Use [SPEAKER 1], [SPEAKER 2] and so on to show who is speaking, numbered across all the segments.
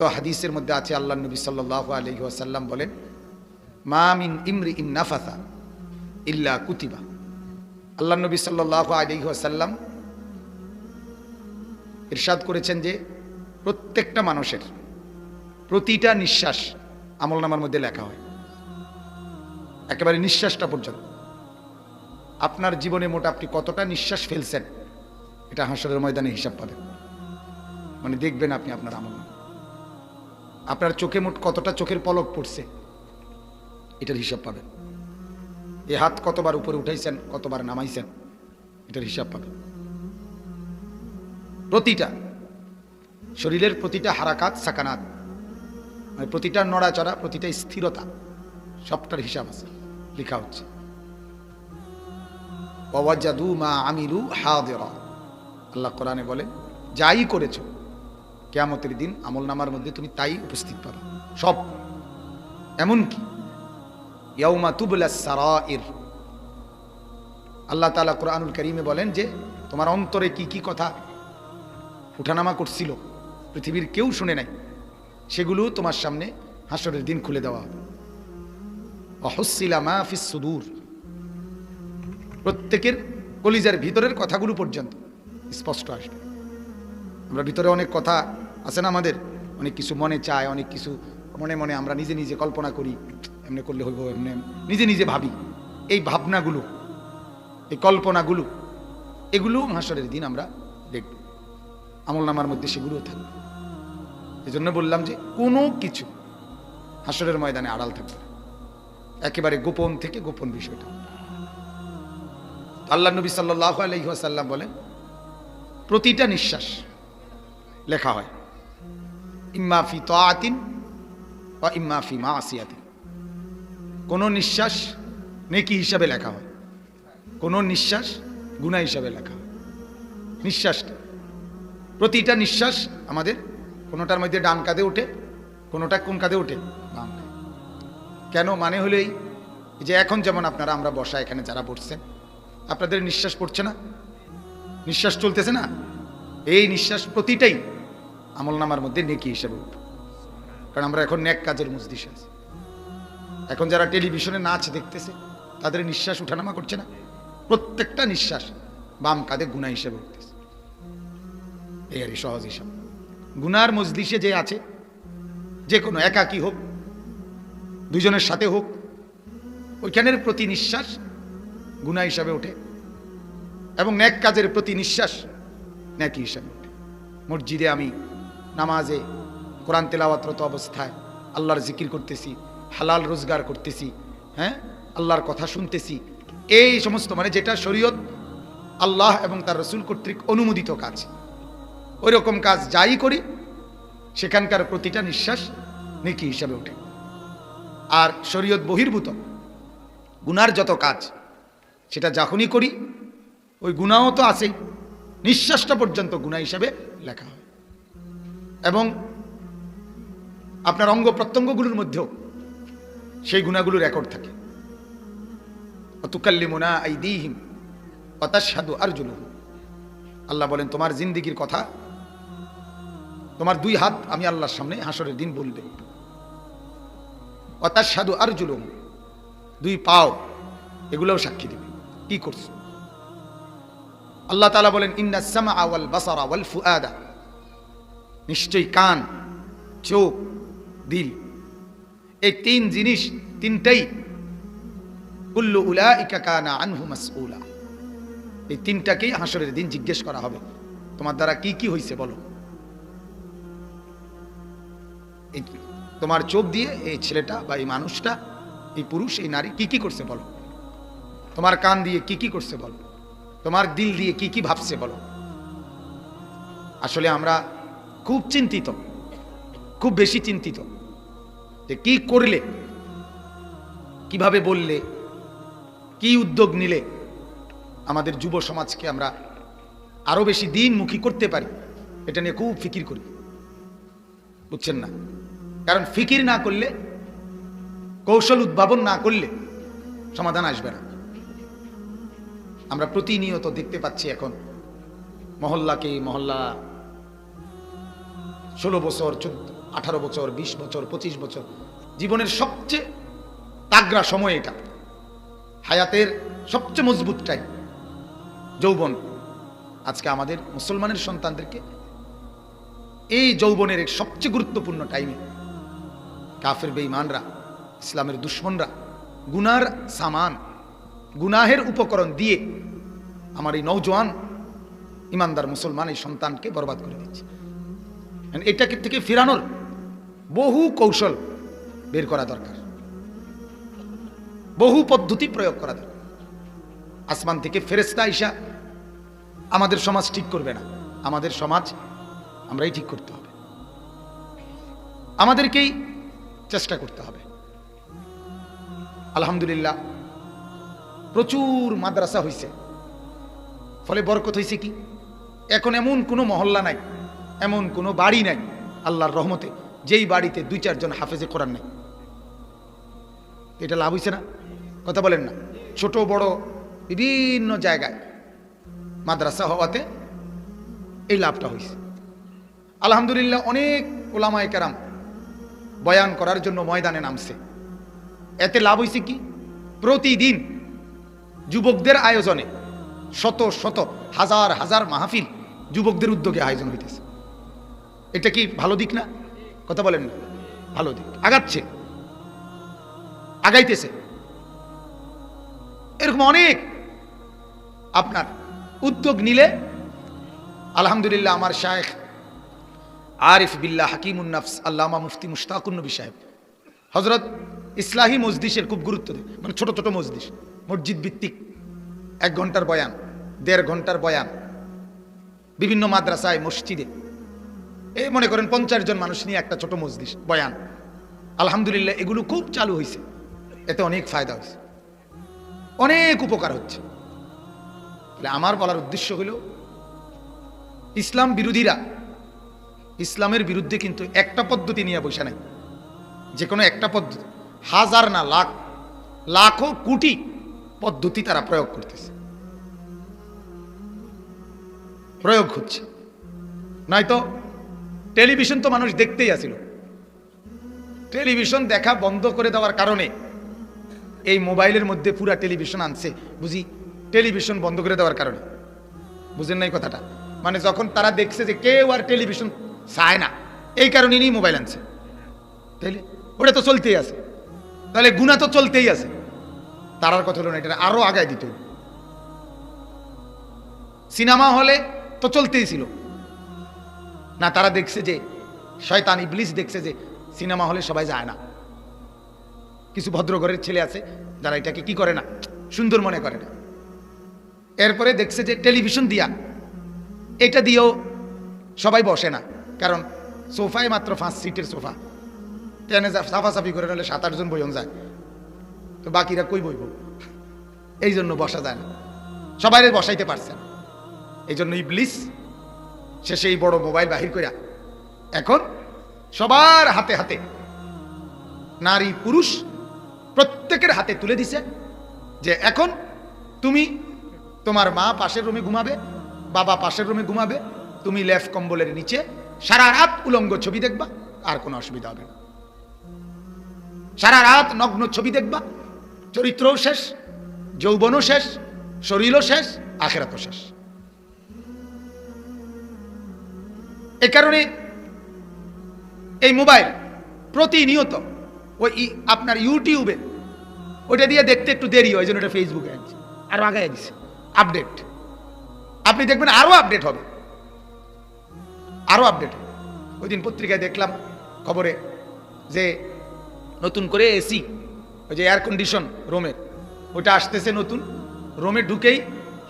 [SPEAKER 1] তো হাদিসের মধ্যে আছে আল্লাহ নবী সাল্লাল্লাহু আলাইহি ওয়াসাল্লাম বলেন, মা মিন ইমরিইন নাফাসা ইল্লা কুতিবা। আল্লাহ নবী সাল্লাল্লাহু আলাইহি ওয়াসাল্লাম ইরশাদ করেছেন যে প্রত্যেকটা মানুষের প্রতিটা নিঃশ্বাস আমলনামার মধ্যে লেখা হয়, একেবারে নিঃশ্বাসটা পর্যন্ত। আপনার জীবনে মোট আপনি কতটা নিঃশ্বাস ফেলছেন এটা হাসরের ময়দানে হিসাব পাবেন। মানে দেখবেন আপনি আপনার আমলনামা, আপনার চোখে মোট কতটা চোখের পলক পড়ছে এটার হিসাব পাবেন। এ হাত কতবার উপরে উঠাইছেন, কতবার নামাইছেন এটার হিসাব পাবেন। প্রতিটা শরীরের প্রতিটা হারাকাত সাকানাত, মানে প্রতিটা নড়াচড়া, প্রতিটা স্থিরতা, সবটার হিসাব আছে, লেখা হচ্ছে। ওয়াজাদু মা আমিলু হাদিরা, আল্লাহ কোরআনে বলেন যাই করেছো কিয়ামতের দিন আমলনামার মধ্যে তুমি তাই উপস্থিত পাবে, সব। এমনকি ইয়াউমা তুবলাস সারাইর, আল্লাহ তাআলা কোরআনুল কারীমে বলেন যে তোমার অন্তরে কি কি কথা উঠানামা করছিল পৃথিবীর কেউ শুনে নাই, সেগুলো তোমার সামনে হাসরের দিন খুলে দেওয়া হবে। ওয়াহুসিলা মা ফিস সুদূর, প্রত্যেকের কলিজার ভিতরের কথাগুলো পর্যন্ত স্পষ্ট আসবে। আমরা ভিতরে অনেক কথা আছে না, আমাদের অনেক কিছু মনে চায়, অনেক কিছু মনে মনে আমরা নিজে নিজে কল্পনা করি, এমনি করলে হইব, এমনি নিজে নিজে ভাবি। এই ভাবনাগুলো, এই কল্পনাগুলো, এগুলো হাসরের দিন আমরা দেখব, আমলনামার মধ্যে সেগুলোও থাকবে। এই জন্য বললাম যে কোনো কিছু হাসরের ময়দানে আড়াল থাকবে না, একেবারে গোপন থেকে গোপন বিষয়টা। আল্লাহ নবী সাল্লাল্লাহু আলাইহি ওয়াসাল্লাম বলেন প্রতিটা নিঃশ্বাস লেখা হয়, ইম্মা ফি তাআতিন ওয়া ইম্মা ফি মাসিয়াতিন। কোন নিঃশ্বাস নেকি হিসাবে লেখা হয়, কোন নিঃশ্বাস গুনাহ হিসাবে লেখা হয়। নিঃশ্বাসটা, প্রতিটা নিঃশ্বাস আমাদের কোনোটার মধ্যে ডান কাঁধে ওঠে, কোনোটা কোন কাঁধে ওঠে, বাম কাঁধে। কেন? মানে হলো এই যে এখন যেমন আপনারা আমরা বসা এখানে যারা বসছেন, আপনাদের নিঃশ্বাস পড়ছে না, নিঃশ্বাস চলতেছে না, এই নিঃশ্বাস প্রতিটাই আমলনামার মধ্যে নেকি হিসেবে উঠবে। কারণ আমরা এখন নেক কাজের মজলিসে আছি। এখন যারা টেলিভিশনে নাচ দেখতেছে তাদের নিঃশ্বাস উঠানামা করছে না, প্রত্যেকটা নিঃশ্বাস বাম কাঁধে গুনাহ হিসেবে উঠতেছে। এই আর সহজ হিসাব। গুনার মজলিসে যে আছে, যে কোনো একাকী হোক, দুজনের সাথে হোক, ওইখানের প্রতি নিঃশ্বাস গুনাহ হিসাবে ওঠে, এবং নেক কাজের প্রতি নিঃশ্বাস নেকি হিসাবে ওঠে। মসজিদে আমি নামাজে কোরআন তেলাওয়াতরত অবস্থায় আল্লাহর জিকির করতেছি, হালাল রোজগার করতেছি, হ্যাঁ, আল্লাহর কথা শুনতেছি, এই সমস্ত মানে যেটা শরীয়ত আল্লাহ এবং তার রসুল কর্তৃক অনুমোদিত কাজ, ওই রকম কাজ যাই করি সেখানকার প্রতিটা নিঃশ্বাস নেকি হিসাবে ওঠে। আর শরীয়ত বহির্ভূত গুনার যত কাজ সেটা যখনই করি ওই গুনাহও তো আছেই, নিঃশ্বাসটা পর্যন্ত গুনাহ হিসাবে লেখা হয়। এবং আপনার অঙ্গ প্রত্যঙ্গগুলোর মধ্যেও সেই গুনাহগুলোর রেকর্ড থাকে। অতুকাল্লিমুনা আইদিহিম ওয়া তাশহাদু আরজুলুহুম, আল্লাহ বলেন তোমার জিন্দেগীর কথা তোমার দুই হাত আমি আল্লাহর সামনে হাসরের দিন বলবে। ওয়া তাশহাদু আরজুলুহুম, দুই পাও এগুলোও সাক্ষী দিবে কি করছো। আল্লাহ তাআলা বলেন ইন্নাস সামআ ওয়াল বাসারা ওয়াল ফুআদা, নিশ্চয়ই কান, চোখ, দিল, এই তিন জিনিস তিনটাই কুল্লু উলাইকা কানা আনহু মাসউলা, এই তিনটাকেই হাসরের দিন জিজ্ঞেস করা হবে তোমার দ্বারা কি কি হয়েছে বলো। এই তোমার চোখ দিয়ে এই ছেলেটা বা এই মানুষটা, এই পুরুষ এই নারী কি কি করছে বলো, তোমার কান দিয়ে কি কি করছে বলো, তোমার দিল দিয়ে কি কি ভাবছে বলো। আসলে আমরা খুব চিন্তিত, খুব বেশি চিন্তিত যে কি করলে, কিভাবে বললে, কি উদ্যোগ নিলে আমাদের যুব সমাজকে আমরা আরো বেশি দিনমুখী করতে পারি, এটা নিয়ে খুব ফিকির করি, বুঝছেন না? কারণ ফিকির না করলে, কৌশল উদ্ভাবন না করলে সমাধান আসবে না। আমরা প্রতিনিয়ত দেখতে পাচ্ছি এখন মহল্লাকে মহল্লা 16 বছর 18 বছর, 20 বছর, 25 বছর, জীবনের সবচেয়ে তাগড়া সময় এটা, হায়াতের সবচেয়ে মজবুত টাইম যৌবন। আজকে আমাদের মুসলমানের সন্তানদেরকে এই যৌবনের এক সবচেয়ে গুরুত্বপূর্ণ টাইমে কাফের বেঈমানরা, ইসলামের দুশ্মনরা গুনার সামান, গুনাহের উপকরণ দিয়ে আমার এই নওজোয়ান ইমানদার মুসলমান এই সন্তানকে বরবাদ করে দিচ্ছে। এটাকে থেকে ফেরানোর বহু কৌশল বের করা দরকার, বহু পদ্ধতি প্রয়োগ করা দরকার। আসমান থেকে ফেরেশতা আইসা আমাদের সমাজ ঠিক করবে না, আমাদের সমাজ আমরাই ঠিক করতে হবে, আমাদেরকেই চেষ্টা করতে হবে। আলহামদুলিল্লাহ প্রচুর মাদ্রাসা হয়েছে, ফলে বরকত হয়েছে কি, এখন এমন কোনো মহল্লা নাই, এমন কোনো বাড়ি নাই আল্লাহর রহমতে যেই বাড়িতে 2-4 জন হাফেজে কোরআন নেই। এটা লাভ হয়েছে না? কথা বলেন না? ছোট বড় বিভিন্ন জায়গায় মাদ্রাসা হওয়াতে এই লাভটা হয়েছে। আলহামদুলিল্লাহ অনেক ওলামায়ে কেরাম বয়ান করার জন্য ময়দানে নামছে। এতে লাভ হয়েছে কি, প্রতিদিন যুবকদের আয়োজনে শত শত হাজার হাজার মাহফিল যুবকদের উদ্যোগে আয়োজন হইতেছে। এটা কি ভালো দিক না? কথা বলেন না? ভালো দিক, আগাচ্ছে, আগাইতেছে। এরকম অনেক আপনার উদ্যোগ নিলে আলহামদুলিল্লাহ আমার শায়েখ আরিফ বিল্লাহ হাকিমুন নফস আল্লামা মুফতি মুশতাকুন নবী সাহেব হযরত ইসলাহি মজলিসের খুব গুরুত্ব দেয়, মানে ছোট ছোট মজলিস, মসজিদ ভিত্তিক 1 ঘন্টার বয়ান, 1.5 ঘন্টার বয়ান বিভিন্ন মাদ্রাসায় মসজিদে, এই মনে করেন 50 জন মানুষ নিয়ে একটা ছোট মজলিস বয়ান। আলহামদুলিল্লাহ এগুলো খুব চালু হয়েছে, এতে অনেক ফায়দা হয়েছে, অনেক উপকার হচ্ছে। তাহলে আমার বলার উদ্দেশ্য হলো ইসলাম বিরোধীরা ইসলামের বিরুদ্ধে কিন্তু একটা পদ্ধতি নিয়ে বসে নাই, যে কোনো একটা পদ্ধতি, হাজার না লাখ, লাখো কোটি পদ্ধতি তারা প্রয়োগ করতেছে, প্রয়োগ হচ্ছে। নয়তো টেলিভিশন তো মানুষ দেখতেই আসিল, টেলিভিশন দেখা বন্ধ করে দেওয়ার কারণে এই মোবাইলের মধ্যে পুরা টেলিভিশন আনছে, বুঝি টেলিভিশন বন্ধ করে দেওয়ার কারণে, বুঝেন নাই কথাটা? মানে যখন তারা দেখছে যে কেউ আর টেলিভিশন চায় না, এই কারণে নিয়ে মোবাইল আনছে, তাইলে ওটা তো চলতেই আছে, তাহলে গুনাহ তো চলতেই আছে। তারার কথা হলো না, এটা আরো আগায় দিত। সিনেমা হলে তো চলতেই ছিল না, তারা দেখছে যে শয়তান ইবলিস দেখছে যে সিনেমা হলে সবাই যায় না, কিছু ভদ্র ঘরের ছেলে আছে যারা এটাকে কি করে না, সুন্দর মনে করে না। এরপরে দেখছে যে টেলিভিশন দিয়া, এটা দিয়েও সবাই বসে না, কারণ সোফায় মাত্র 5 সিটের সোফা, ট্রেনে সাফাসাফি করে নিলে 7-8 জন বইন যায়, তো বাকিরা কই বইব, এই জন্য বসা যায় না, সবাই বসাইতে পারছে না। এই জন্য ইবলিস সে সেই বড় মোবাইল বাহির কইরা এখন সবার হাতে হাতে, নারী পুরুষ প্রত্যেকের হাতে তুলে দিছে যে এখন তুমি, তোমার মা পাশের রুমে ঘুমাবে, বাবা পাশের রুমে ঘুমাবে, তুমি লেফ কম্বলের নিচে সারা রাত উলঙ্গ ছবি দেখবা, আর কোনো অসুবিধা হবে না। সারা রাত নগ্ন ছবি দেখবা, চরিত্রও শেষ, যৌবনও শেষ, শরীরও শেষ, আখিরাতও শেষ। এ কারণে এই মোবাইল প্রতিনিয়ত ওই আপনার ইউটিউবে ওইটা দিয়ে দেখতে একটু দেরি হয়, জন্য এটা ফেসবুকে আনছে, আরো আগায় দিচ্ছে আপডেট। আপনি দেখবেন আরো আপডেট হবে, আরো আপডেট হবে। ওই দিন পত্রিকায় দেখলাম খবরে যে নতুন করে এসি, ওই যে এয়ার কন্ডিশন রুমের, ওটা আসতেছে নতুন, রুমে ঢুকেই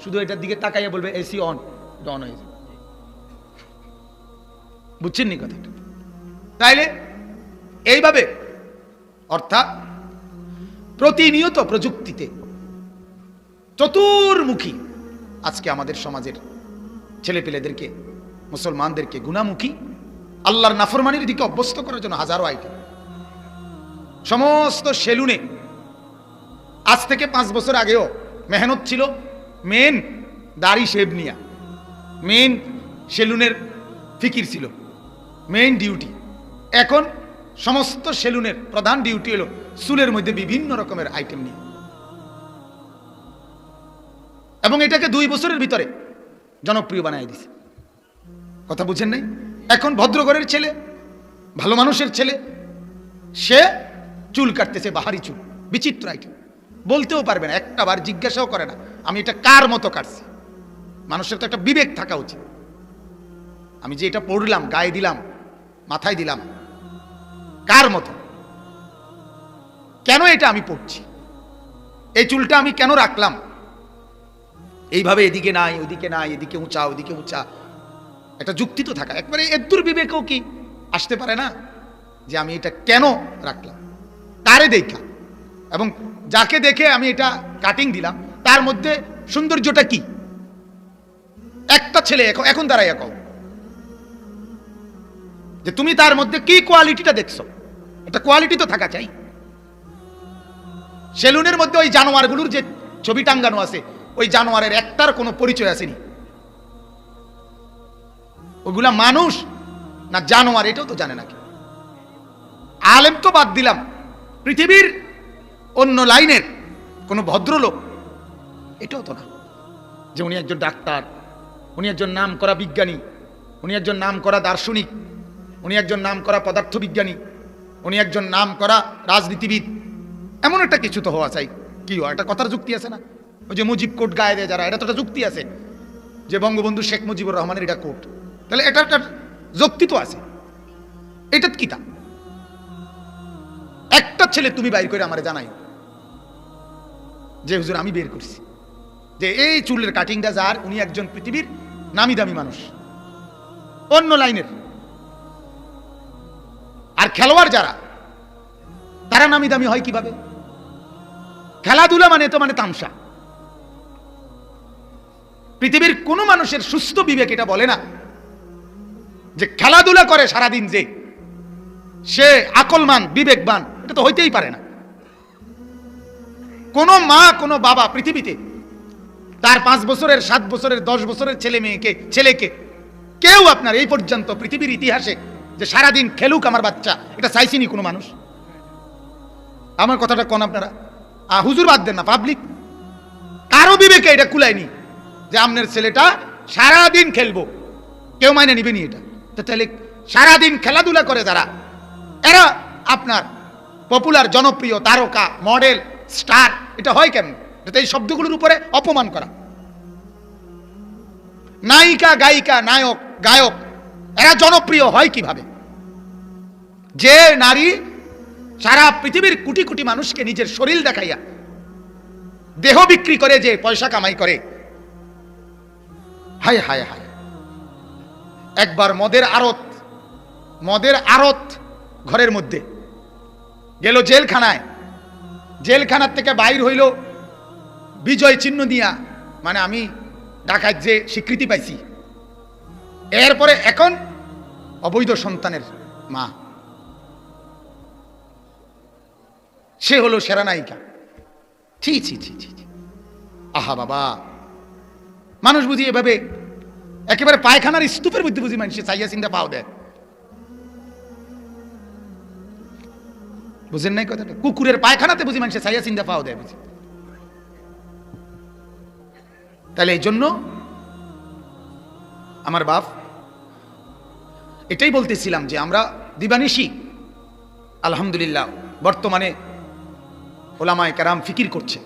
[SPEAKER 1] শুধু এটার দিকে তাকাইয়া বলবে এসি অন, এটা অন হয়ে যাবে। বুঝছেন নি কথাটা? তাইলে এইভাবে অর্থাৎ প্রতিনিয়ত প্রযুক্তিতে চতুর্মুখী আজকে আমাদের সমাজের ছেলেপেলেদেরকে, মুসলমানদেরকে গুনাহমুখী, আল্লাহর নাফরমানির দিকে অভ্যস্ত করার জন্য হাজারো আইটেম। সমস্ত সেলুনে আজ থেকে 5 বছর আগেও মেহনত ছিল মেন দাড়ি শেভ নিয়া, মেন সেলুনের ফিকির ছিল, মেইন ডিউটি। এখন সমস্ত সেলুনের প্রধান ডিউটি হলো চুলের মধ্যে বিভিন্ন রকমের আইটেম নিয়ে, এবং এটাকে 2 বছরের ভিতরে জনপ্রিয় বানাই দিছে। কথা বুঝেন নাই? এখন ভদ্রঘরের ছেলে, ভালো মানুষের ছেলে, সে চুল কাটতেছে, বাহারি চুল, বিচিত্র আইটেম, বলতেও পারবে না, একটা বার জিজ্ঞাসাও করে না আমি এটা কার মতো কাটছি। মানুষের তো একটা বিবেক থাকা উচিত। আমি যে এটা পড়লাম, গায়ে দিলাম, মাথায় দিলাম, কার মতো, কেন এটা আমি পড়ছি, এই চুলটা আমি কেন রাখলাম এইভাবে, এদিকে নাই ওদিকে নাই, এদিকে উঁচা ওদিকে উঁচা, একটা যুক্তি তো থাকা। একবারে এদ্দুর বিবেকেও কি আসতে পারে না যে আমি এটা কেন রাখলাম, কারে দেখা, এবং যাকে দেখে আমি এটা কাটিং দিলাম তার মধ্যে সৌন্দর্যটা কি। একটা ছেলে এখন দাঁড়াইয়া কও যে তুমি তার মধ্যে কি কোয়ালিটিটা দেখছো, একটা কোয়ালিটি তো থাকা চাই। সেলুনের মধ্যে ওই জানোয়ারগুলোর যে ছবি টাঙ্গানো আছে, ওই জানোয়ারের একটার কোনো পরিচয় আসেনি, ওগুলা মানুষ না জানোয়ার এটাও তো জানে নাকি। আলেম তো বাদ দিলাম, পৃথিবীর অন্য লাইনের কোনো ভদ্রলোক এটাও তো না যে উনি একজন ডাক্তার, উনি একজন নাম করা বিজ্ঞানী, উনি একজন নাম করা দার্শনিক, উনি একজন নাম করা পদার্থবিজ্ঞানী, উনি একজন নাম করা রাজনীতিবিদ, এমন একটা কিছু তো হওয়া চাই। কি হয়, একটা কথার যুক্তি আছে না? ওই যে মুজিব কোট গায়ে দেয় যারা, এটা তো একটা যুক্তি আছে যে বঙ্গবন্ধু শেখ মুজিবুর রহমানের এটা কোট, তাহলে এটা একটা যুক্তি তো আছে। এটা কি তা একটা ছেলে তুমি বাইর করে আমারে জানাই যে হুজুর আমি বের করছি যে এই চুলের কাটিংটা যার, উনি একজন পৃথিবীর নামি দামি মানুষ, অন্য লাইনের। আর খেলোয়াড় যারা, তারা নামি দামি হয় কিভাবে? খেলাধুলা মানে তো মানে তামসা। পৃথিবীর কোন মানুষের সুস্থ বিবেক এটা বলে না যে খেলাধুলা করে সারাদিন যে সে আকলমান বিবেকবান, এটা তো হইতেই পারে না। কোন মা কোন বাবা পৃথিবীতে তার 5 বছরের 7 বছরের 10 বছরের ছেলেকে কেউ আপনার এই পর্যন্ত পৃথিবীর ইতিহাসে যে সারাদিন খেলুক আমার বাচ্চা, এটা চাইছিনি কোনো মানুষ। আমার কথাটা কোন আপনারা হুজুর বাদ দেন না, পাবলিক কারো বিবেকে এটা কুলায়নি যে আপনার ছেলেটা সারাদিন খেলবো, কেউ মাইনে নিবেনি এটা। তো তাহলে সারাদিন খেলাধুলা করে যারা, এরা আপনার পপুলার জনপ্রিয় তারকা মডেল স্টার, এটা হয় কেন? এটা এই শব্দগুলোর উপরে অপমান করা। নায়িকা গায়িকা নায়ক গায়ক এরা জনপ্রিয় হয় কিভাবে? যে নারী সারা পৃথিবীর কোটি কোটি মানুষকে নিজের শরীর দেখাইয়া দেহ বিক্রি করে যে পয়সা কামাই করে, হায় হায় হায়। একবার মদের আড়ত ঘরের মধ্যে গেল জেলখানায়, জেলখানার থেকে বাইর হইল বিজয় চিহ্ন দিয়া, মানে আমি ঢাকায় যে স্বীকৃতি পাইছি। এরপরে এখন অবৈধ সন্তানের মা, সে হলো সেরা নায়িকা। ছি ছি ছি ছি, আহা বাবা, মানুষ বুঝি এভাবে একেবারে পায়খানার স্তূপের মধ্যে বুঝি মানুষ চাইয়া চিন্তা পাও দেয়। বুঝেন নাই কথাটা? কুকুরের পায়খানাতে বুঝি মানুষের চাইয়া চিন্তা পাও দেয় বুঝি। তাহলে এই জন্য আমার বাপ এটাই বলতেছিলাম যে আমরা দিবানিশি আলহামদুলিল্লাহ বর্তমানে ওলামায়ে কেরাম ফিকির করছে,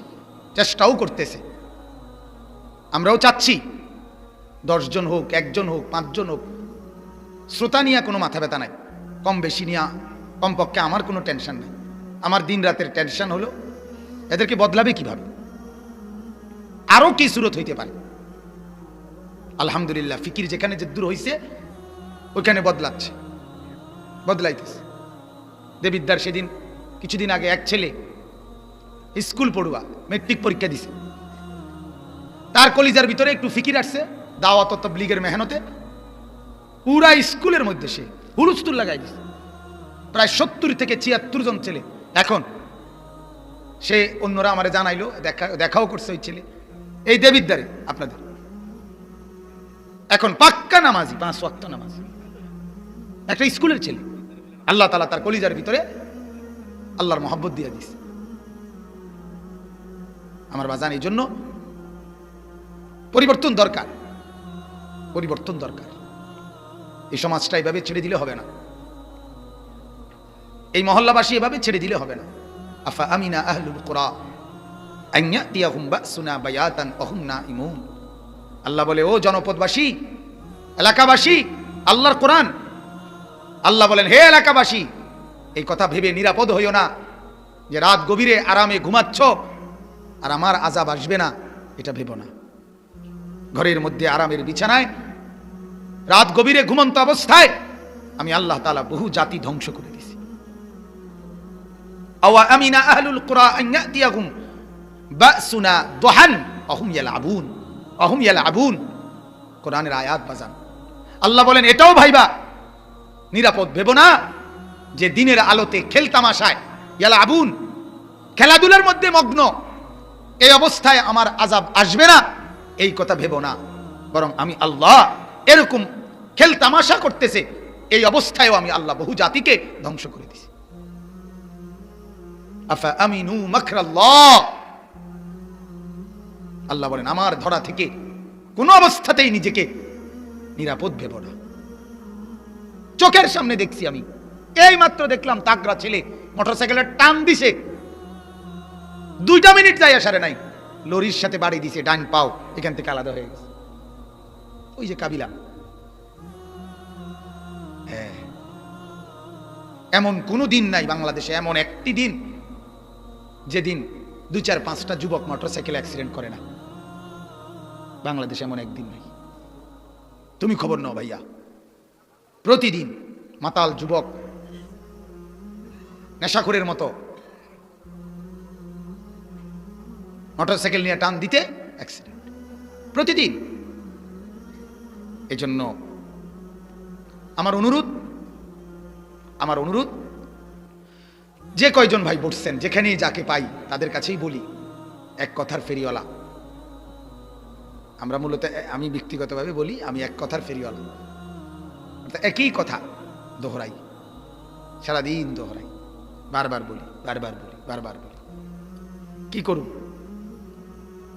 [SPEAKER 1] চেষ্টাও করতেছে। আমরাও চাচ্ছি 10 জন হোক, 1 জন হোক, 5 জন হোক, শ্রোতা নিয়ে কোনো মাথা ব্যথা নাই, কম বেশি নিয়ে কমপক্ষে আমার কোনো টেনশন নেই। আমার দিন রাতের টেনশন হলো এদেরকে বদলাবে কিভাবে, আরো কি সুরত হইতে পারে। আলহামদুলিল্লাহ ফিকির যেখানে যে দূর হইছে ওইখানে বদলাইতেছে। দেবিদ্যার সেদিন কিছুদিন আগে এক ছেলে স্কুল পড়ুয়া মেট্রিক পরীক্ষা দিছে, তার কলিজার ভিতরে একটু ফিকির আসছে, দাওয়াত তাবলীগের মেহনতে পুরা স্কুলের মধ্যে সে হুলস্থুল লাগাই দিছে। প্রায় 70 থেকে 76 জন ছেলে। এখন সে অন্যরা আমারে জানাইলো, দেখাও করছে ওই ছেলে এই দেবিদ্দারে আপনাদের, এখন পাক্কা নামাজি, 5 ওয়াক্ত নামাজ, একটা স্কুলের ছেলে। আল্লাহ তাআলা তার কলিজার ভিতরে আল্লাহর মহব্বত দিয়ে দিয়েছে। আমার বাজান, এই জন্য পরিবর্তন দরকার, পরিবর্তন দরকার। এই সমাজটা এভাবে ছেড়ে দিলে হবে না, এই মহল্লাবাসী এভাবে ছেড়ে দিলে হবে না। আফা আমিনা আহলুল কুরা আন ইয়াতিয়াহুম বাসুনা বায়াতান ওয়া হুম নাঈমুন। আল্লাহ বলে, ও জনপদবাসী, এলাকাবাসী, আল্লাহর কোরআন, আল্লাহ বলেন, হে এলাকাবাসী, এই কথা ভেবে নিরাপদ হইও না যে রাত গভীরে আরামে ঘুমাচ্ছ আর আমার আযাব আসবে না, এটা ভেবো না। ঘরের মধ্যে আরামের বিছানায় রাত গভীরে ঘুমন্ত অবস্থায় আমি আল্লাহ তাআলা বহু জাতি ধ্বংস করে দিয়েছি। আওয়া আমিনা আহলুল কুরা আন ইয়াতিয়াহুম বাসুনা দুহান ওয়া হুম ইয়ালআবুন, ওয়া হুম ইয়ালআবুন। কোরআনের আয়াত বাজান, আল্লাহ বলেন, এটাও ভাইবা, নিরাপদ ভেবো না যে দিনের আলোতে খেলতামাশায় ইয়ালআবুন, খেলাধুলার মধ্যে মগ্ন, এই অবস্থায় আমার আযাব আসবে না, এই কথা ভেবো না। বরং আমি আল্লাহ এরকম খেলতামাশা করতেছে, এই অবস্থায়ও আমি আল্লাহ বহু জাতিকে ধ্বংস করে দিয়েছি। আফা আমিনু মাকরাল্লাহ, আল্লাহ বলেন, আমার ধরা থেকে কোন অবস্থাতেই নিজেকে নিরাপদ ভেবো না। চোখের সামনে দেখছি, আমি এই মাত্র দেখলাম তাগড়া ছেলে মোটরসাইকেলের টান দিছে, 2 মিনিট যাই আসারে নাই, লরির সাথে বাড়ি দিছে, ডান পাও এখান থেকে আলাদা হয়ে গেছে। ওই যে কাবিলা, হ্যাঁ, এমন কোনো দিন নাই বাংলাদেশে, এমন একটি দিন যেদিন 2-4-5টা যুবক মোটরসাইকেল অ্যাক্সিডেন্ট করে না। বাংলাদেশে এমন একদিন নাই। তুমি খবর নাও ভাইয়া, প্রতিদিন মাতাল যুবক নেশাখোরের মতো মোটরসাইকেল নিয়ে টান দিতে অ্যাক্সিডেন্ট প্রতিদিন। এজন্য আমার অনুরোধ, যে কয়জন ভাই বসছেন, যেখানেই যাকে পাই তাদের কাছেই বলি, এক কথার ফেরিওয়ালা আমরা। মূলত আমি ব্যক্তিগতভাবে বলি, আমি এক কথার ফেরিওয়ালা, একই কথা দোহরাই, সারাদিন দোহরাই, বারবার বলি। কি করুন?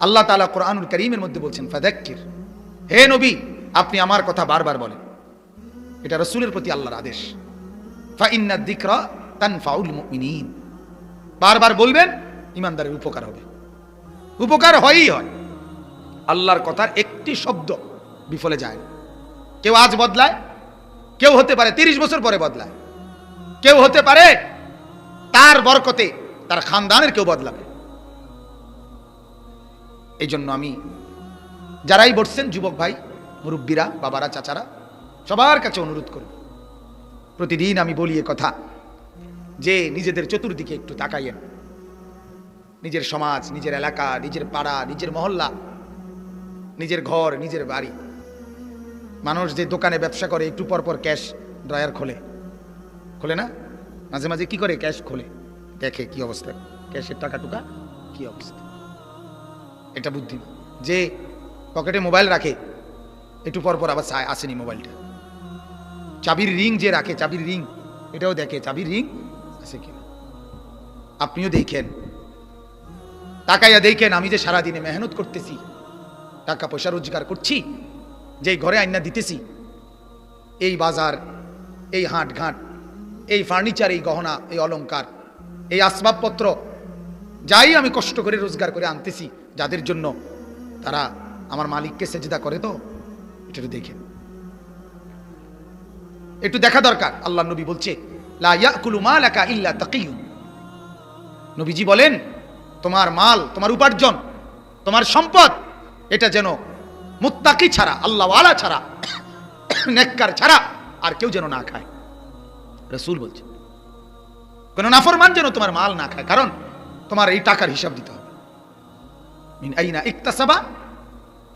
[SPEAKER 1] আল্লাহ তাআলা কোরআনুল কারীমের মধ্যে বলছেন, ফাযাক্কির, হে নবী আপনি আমার কথা বারবার বলেন। এটা রাসূলের প্রতি আল্লাহর আদেশ। ফা ইন্নাদ যিকরা তানফাউল মুমিনিন, বারবার বলবেন, ইমানদারের উপকার হবে। উপকার হয়ই হয়। আল্লাহর কথার একটি শব্দ বিফলে যায় না। কেউ আজ বদলায়, কেউ হতে পারে 30 বছর পরে বদলায়, কেউ হতে পারে তার বরকতে তার খানদানের কেউ বদলাবে। এই জন্য আমি, যারাই বসছেন, যুবক ভাই, মুরব্বীরা, বাবারা, চাচারা, সবার কাছে অনুরোধ করব, প্রতিদিন আমি বলি এ কথা যে নিজেদের চতুর্দিকে একটু তাকাইয়েন। নিজের সমাজ, নিজের এলাকা, নিজের পাড়া, নিজের মহল্লা, নিজের ঘর, নিজের বাড়ি। মানুষ যে দোকানে ব্যবসা করে একটু পর পর ক্যাশ ড্রয়ার খোলে না, মাঝে মাঝে কি করে, ক্যাশ খোলে, দেখে কি অবস্থা, ক্যাশের টাকা টুকা কি অবস্থা। এটা বুদ্ধি। যে পকেটে মোবাইল রাখে একটু পর পর আবার আসেনি মোবাইলটা। চাবির রিং যে রাখে, চাবির রিং এটাও দেখে চাবির রিং আছে কিনা। আপনিও দেখেন, তাকাইয়া দেখেন, আমি যে সারাদিনে মেহনত করতেছি, টাকা পয়সা রোজগার করছি, যেই ঘরে আইনা দিতেছি, এই বাজার, এই হাট ঘাট, এই ফার্নিচার, এই গহনা, এই অলংকার, এই আসবাবপত্র, যাই আমি কষ্ট করে রোজগার করে আনতেছি, যাদের জন্য, তারা আমার মালিককে সেজদা করে তো? এটা দেখেন, একটু দেখা দরকার। আল্লাহ নবী বলছে, লা ইয়াকুলু মালাকা ইল্লা তাকিয়ুন। নবীজি বলেন, তোমার মাল, তোমার উপার্জন, তোমার সম্পদ, এটা যেন মুত্তাকি ছাড়া, আল্লাহওয়ালা ছাড়া, নেককার ছাড়া আর কেউ যেন না খায়। রাসূল বলছে, কোন নাফরমান যেন তোমার মাল না খায়, কারণ তোমার এই টাকার হিসাব দিতে হবে। মিন আইনা ইকতাসাবা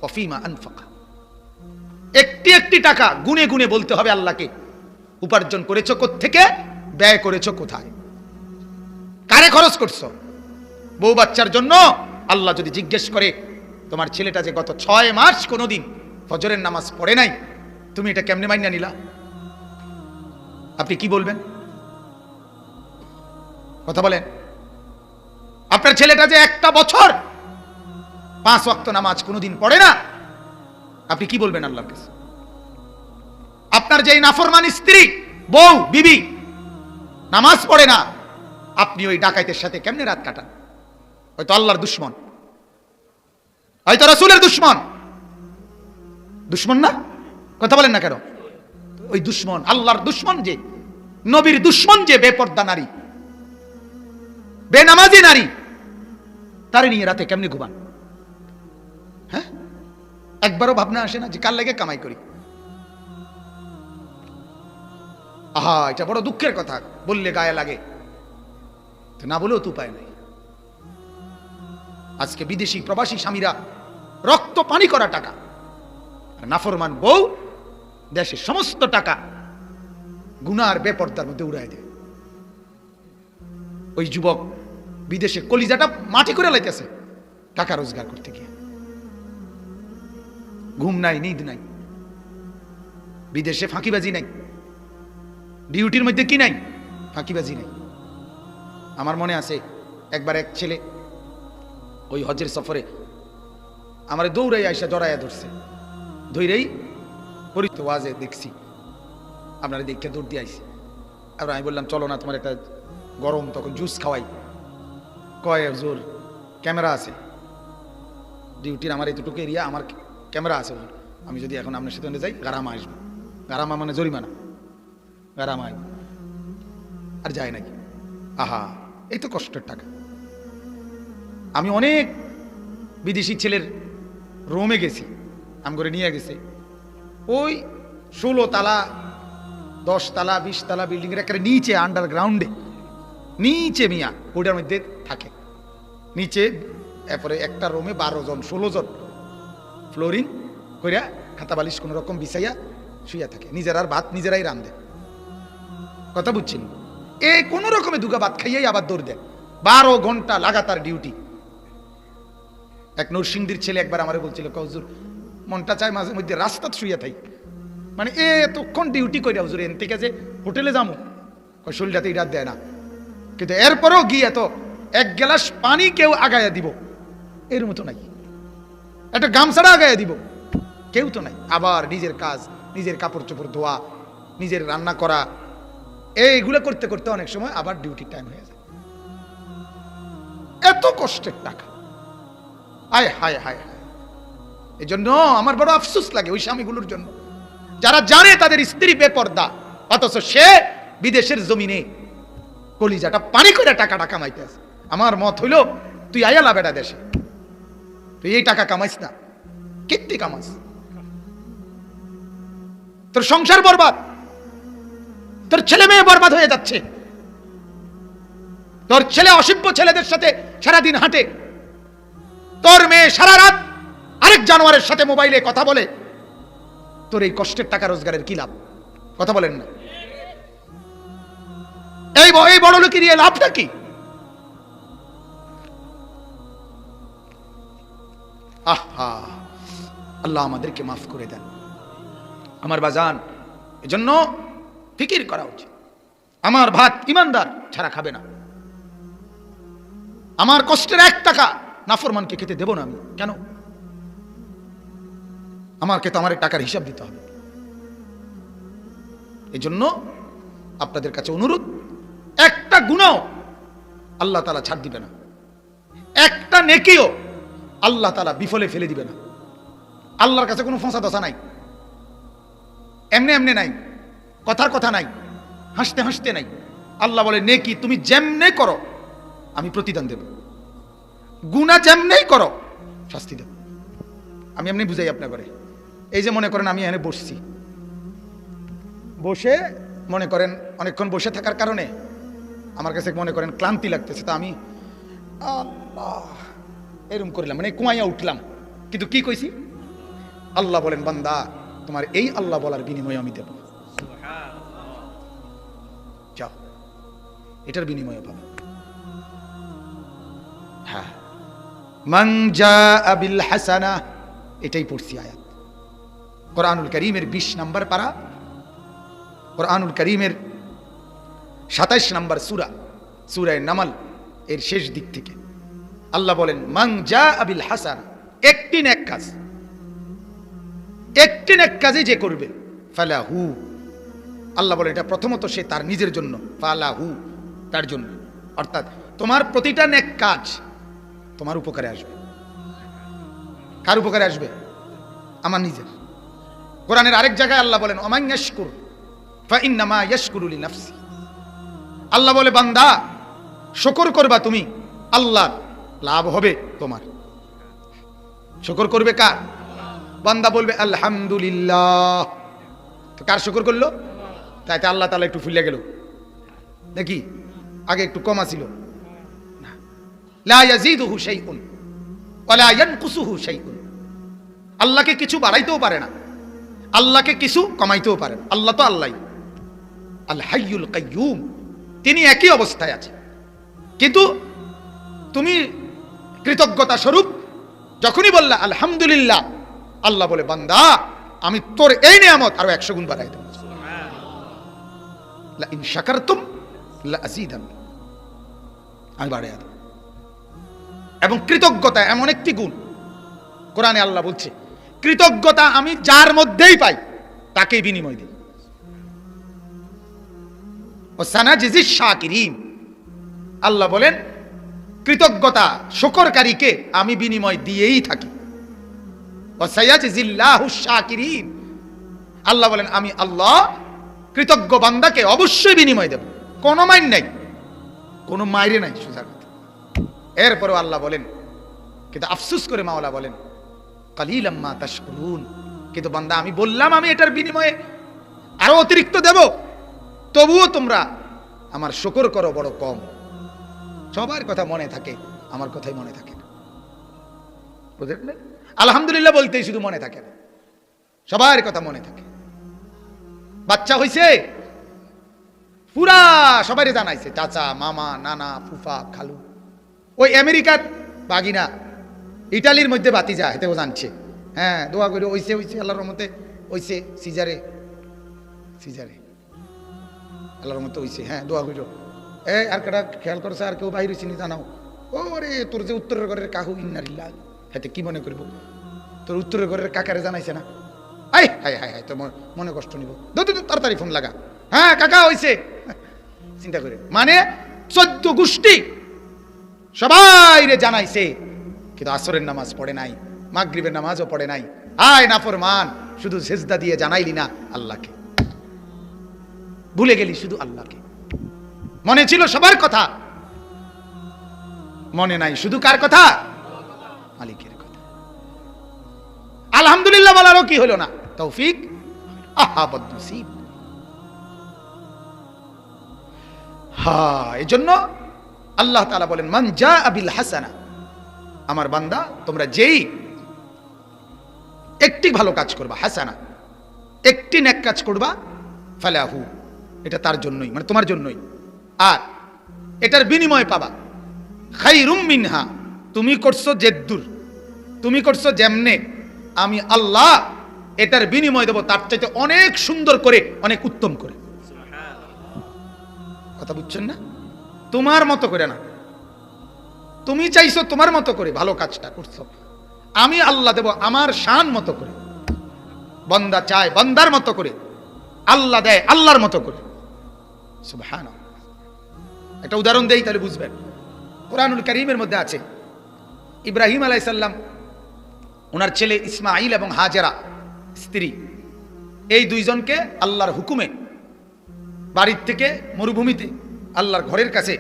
[SPEAKER 1] ওয়া ফিমা আনফাকা। একটি একটি টাকা গুনে গুনে বলতে হবে আল্লাহকে, উপার্জন করেছো কোত্থেকে, ব্যয় করেছো কোথায়, কারে খরচ করছো। বউ বাচ্চার জন্য আল্লাহ যদি জিজ্ঞেস করে, তোমার ছেলেটা যে গত 6 মাস কোনোদিন ফজরের নামাজ পড়ে নাই, তুমি এটা কেমনে মাইনা নিলা? আপনি কি বলবেন? কথা বলেন। আপনার ছেলেটা যে একটা বছর 5 ওয়াক্ত নামাজ কোনোদিন পড়ে না, আপনি কি বলবেন আল্লাহর কাছে? আপনার যে নাফরমান স্ত্রী, বউ, বিবি নামাজ পড়ে না, আপনি ওই ডাকাইতের সাথে কেমনে রাত কাটান? হয়তো আল্লাহর দুশ্মন, হয়তো রাসূলের দুশ্মন। দুশ্মন না? কথা বলেন না কেন? ওই দুশ্মন, আল্লাহর দুশ্মন যে, নবীর দুশ্মন যে বেপর্দা নারী, বেনামাজি নারী, তারে নিয়ে রাতে কেমনে ঘুমান? হ্যাঁ, একবারও ভাবনা আসে না যে কার লাগে কামাই করি? আহা, এটা বড় দুঃখের কথা, বললে গায়ে লাগে, না বলেও তো উপায় নাই। আজকে বিদেশি প্রবাসী স্বামীরা রক্ত পানি করা টাকা, আর নাফরমান বউ দেশের সমস্ত টাকা গুনার বেপর্দার মধ্যে উড়াই দেয়। ওই যুবক বিদেশে কলিজাটা মাটি করে লাইতেছে টাকা রোজগার করতে গিয়ে। ঘুম নাই, নিদ নাই, বিদেশে ফাঁকিবাজি নাই, ডিউটির মধ্যে কি নাই? ফাঁকিবাজি নাই। আমার মনে আছে একবার এক ছেলে ওই হজের সফরে আমার দৌড়াই আইসা জড়াইয়া ধরছে, ধৈরেই পরিত ওয়াজে দেখছি আপনারা দেখে দৌড় দিয়ে আইসি। আর আমি বললাম চলো না, তোমার একটা গরম তখন জুস খাওয়াই। কয় হুজুর ক্যামেরা আছে, ডিউটির আমার এতটুকু এরিয়া, আমার ক্যামেরা আছে হুজুর, আমি যদি এখন আপনার সাথে যাই গারামা আসবো। গারামা মানে জরিমানা, গারামা আর যায় নাকি? আহা, এই তো কষ্টের টাকা। আমি অনেক বিদেশি ছেলের রোমে গেছি, আম করে নিয়ে গেছে, ওই 16 তালা 10 তালা 20 তালা বিল্ডিং এর একটা নিচে আন্ডারগ্রাউন্ডে নিচে মিয়া ওটার মধ্যে থাকে নিচে। এরপরে একটা রুমে 12 জন 16 জন ফ্লোরিং কইরা খাতা বালিশ কোন রকম বিছাইয়া শুইয়া থাকে, নিজেরার ভাত নিজেরাই রান্ধে। কথা বুঝছেন? এই কোন রকমে দুগা ভাত খাইয়াই আবার দৌড় দেয়, 12 ঘন্টা লাগাতার ডিউটি। এক নরসিংদীর ছেলে একবার আমারে বলছিল, হুজুর মনটা চায় মাঝে মধ্যে রাস্তাত শুইয়া থাই, মানে এতক্ষণ ডিউটি কইরা হুজুর এন থেকে যে হোটেলে যাবো, শরীরটাতে রাত দেয় না, কিন্তু এরপরেও গিয়ে তো এক গ্লাস পানি কেউ আগায়া দিব এর মতো নাই, একটা গামছাড়া আগায়া দিব কেউ তো নাই। আবার নিজের কাজ, নিজের কাপড় চোপড় ধোয়া, নিজের রান্না করা, এইগুলো করতে করতে অনেক সময় আবার ডিউটির টাইম হয়ে যায়। এত কষ্টের টাকা, হায় হায় হায় হায়। এই জন্য আমার বড় আফসোস লাগে ওই স্বামীগুলোর জন্য, যারা জানে তাদের স্ত্রী বেপর্দা, অথচ সে বিদেশের জমিনে কলিজাটা পানি করে টাকাটা কামাইতে আছে। আমার মত হইল তুই আয়ালা বেটা দেশে, তুই এই টাকা কামাইস না, কীর্তি কামাস, তোর সংসার বরবাদ, তোর ছেলে মেয়ে বরবাদ হয়ে যাচ্ছে, তোর ছেলে অসভ্য ছেলেদের সাথে সারাদিন হাঁটে, তোর মেয়ে সারা রাত আরেক জানোয়ারের সাথে মোবাইলে কথা বলে, তোর এই কষ্টের টাকা রোজগারের কি লাভ? কথা বলেন না। এই বড় লোকের নিয়ে লাভটা কি? আহা, আল্লাহ আমাদেরকে মাফ করে দেন আমার বাজান। এজন্য ফিকির করা উচিত, আমার ভাত ইমানদার ছাড়া খাবে না, আমার কষ্টের 1 টাকা নাফরমানকে খেতে দেব না আমি। কেন? আমাকে তো আমার টাকার হিসাব দিতে হবে। এই জন্য আপনাদের কাছে অনুরোধ, একটা গুনাহ আল্লাহ তাআলা ছাড় দিবে না, একটা নেকিও আল্লাহ তাআলা বিফলে ফেলে দিবে না। আল্লাহর কাছে কোনো ফোঁসা দশা নাই, এমনি এমনি নাই, কথার কথা নাই, হাসতে হাসতে নাই। আল্লাহ বলে নেকি তুমি যেমনে করো আমি প্রতিদান দেব, গুনাহ যেমনেই করো শাস্তি দেব। আমি এমনি বুঝাই আপনার করে, এই যে মনে করেন আমি এখানে বসছি, বসে মনে করেন অনেকক্ষণ বসে থাকার কারণে আমার কাছে মনে করেন ক্লান্তি লাগতেছে, তা আমি আল্লাহ এরকম করলাম, মানে কুমাইয়া উঠলাম, কিন্তু কি কইছি? আল্লাহ বলেন বান্দা তোমার এই আল্লাহ বলার বিনিময়ে আমি দেব, যাও এটার বিনিময়ে পাবো। হ্যাঁ, মান জাআ বিল হাসানা, এটাই পড়ছি আয়াত কোরআনুল কারীমের 20 নম্বর পারা, কোরআনুল কারীমের 27 নম্বর সূরা সূরা নামল এর শেষ দিক থেকে আল্লাহ বলেন মান জাআ বিল হাসান, একটি নেক কাজ, একটি নেক কাজই যে করবে ফালাহু, আল্লাহ বলেন এটা প্রথমত সে তার নিজের জন্য, ফালাহু তার জন্য, অর্থাৎ তোমার প্রতিটা নেক কাজ তোমার উপকারে আসবে। কার উপকারে আসবে? আমার নিজের। কোরআনের আরেক জায়গায় আল্লাহ বলেন ওমান ইয়াশকুর ফাইন্নামা ইয়াশকুরু লিনাফসি, আল্লাহ বলে বান্দা শুকর করবা তুমি, আল্লাহ লাভ হবে তোমার। শুকর করবে কার? বান্দা বলবে আলহামদুলিল্লাহ, তো কার শুকর করলো? তাইতে আল্লাহ তাআলা একটু ফুলে গেল দেখি, আগে একটু কম ছিল। লা ইয়াজিদুহু শাইউন ওয়া লা ইয়ানকুসুহু শাইউন, আল্লাহকে কিছু বাড়াইতেও পারে না, আল্লাহকে কিছু কমাইতেও পারে না। আল্লাহ তো আল্লাহই আল হাইয়ুল কাইয়ুম, তিনি একই অবস্থায় আছে। কিন্তু তুমি কৃতজ্ঞতা স্বরূপ যখনই বললা আলহামদুলিল্লাহ, আল্লাহ বলে বান্দা আমি তোর এই নিয়ামত আরো 100 গুণ বাড়াই দেব, লা ইন শাকারতুম লা আযীদান্না, আমি বাড়াই দেব। এবং কৃতজ্ঞতা এমন একটি গুণ, কোরআনে আল্লাহ বলছে কৃতজ্ঞতা আমি যার মধ্যেই পাই তাকেই বিনিময় দিই। ও সানাজিজিশ শাকিরিন, আল্লাহ বলেন কৃতজ্ঞতা শুকরকারীকে আমি বিনিময় দিয়েই থাকি। ও সায়াজিজিল্লাহুশ শাকিরিন, আল্লাহ বলেন আমি আল্লাহ কৃতজ্ঞ বান্দাকে অবশ্যই বিনিময় দেব, কোনো মাইন নাই, কোনো মাইরে নাই, সোজা কথা। এরপরও আল্লাহ বলেন, কিন্তু আফসোস করে মাওলা বলেন কালিলাম মা তাশকুরুন, কিন্তু বান্দা আমি বললাম আমি এটার বিনিময়ে আরো অতিরিক্ত দেব, তবুও তোমরা আমার শুকর করো বড় কম। সবার কথা মনে থাকে, আমার কথাই মনে থাকে না। বুঝলেন? আলহামদুলিল্লাহ বলতেই শুধু মনে থাকে না, সবার কথা মনে থাকে। বাচ্চা হইছে, পুরা সবাই জানাইছে, চাচা, মামা, নানা, ফুফা, খালু, ওই আমেরিকার বাগিনা, ইটালির মধ্যে বাতিজা হেতেও জানছে, হ্যাঁ দোয়া করে ওইছে ওইছে আল্লাহর রহমতে ওইছে, সিজারে সিজারে আল্লাহর রহমতে ওইছে, হ্যাঁ দোয়া করিল। আর কাটা খেয়াল করছে, আর কেউ বাইরে চিনি জানাও, ও রে তোর যে উত্তরের ঘরের কাকু ইন্নারিল্লাহ, হাতে কি মনে করবো, তোর উত্তরের ঘরের কাকারে জানাইছে না, আই হাই হাই হাই, তোর মনে কষ্ট নিব, তাড়াতাড়ি ফোন লাগা, হ্যাঁ কাকা হইছে, চিন্তা করে, মানে 14 গোষ্ঠী সবাই রে জানাইছে, কিন্তু আসরের নামাজ পড়ে নাই, মাগরিবের নামাজও পড়ে নাই। আয় নাফরমান, শুধু সেজদা দিয়ে জানাইলি না আল্লাহকে, ভুলে গেলি শুধু আল্লাহকে। মনে ছিল সবার কথা, মনে নাই শুধু কার কথা? মালিকের কথা। আলহামদুলিল্লাহ বলারও কি হলো না, তৌফিক, আহা বদনসিব। হ্যাঁ, এজন্য আল্লাহ তাআলা বলেন মান জাআ বিল হাসানা, আমার বান্দা তোমরা যেই একটি ভালো কাজ করবা, হাসানা একটি নেক কাজ করবা, ফালাহু এটা তার জন্যই, মানে তোমার জন্যই, আর এটার বিনিময় পাবা খাইরুম মিনহা, তুমি করছো জেদ্দুর, তুমি করছো যেমনে, আমি আল্লাহ এটার বিনিময় দেব তার চাইতে অনেক সুন্দর করে, অনেক উত্তম করে। কথা বুঝছেন না? তোমার মতো করে না, তুমি চাইছো তোমার মতো করে ভালো কাজটা করছো, আমি আল্লাহ দেব আমার শান মতো করে। বান্দা চায় বান্দার মতো করে, আল্লাহ দেয় আল্লাহর মতো করে। সুবহানাল্লাহ। একটা উদাহরণ দেই তাহলে বুঝবেন। কোরআনুল কারীমের মধ্যে আছে ইব্রাহিম আলাইহিস সালাম, ওনার ছেলে ইসমাঈল এবং হাজেরা স্ত্রী, এই দুইজনকে আল্লাহর হুকুমে বাড়ির থেকে মরুভূমিতে আল্লাহর ঘরের কাছে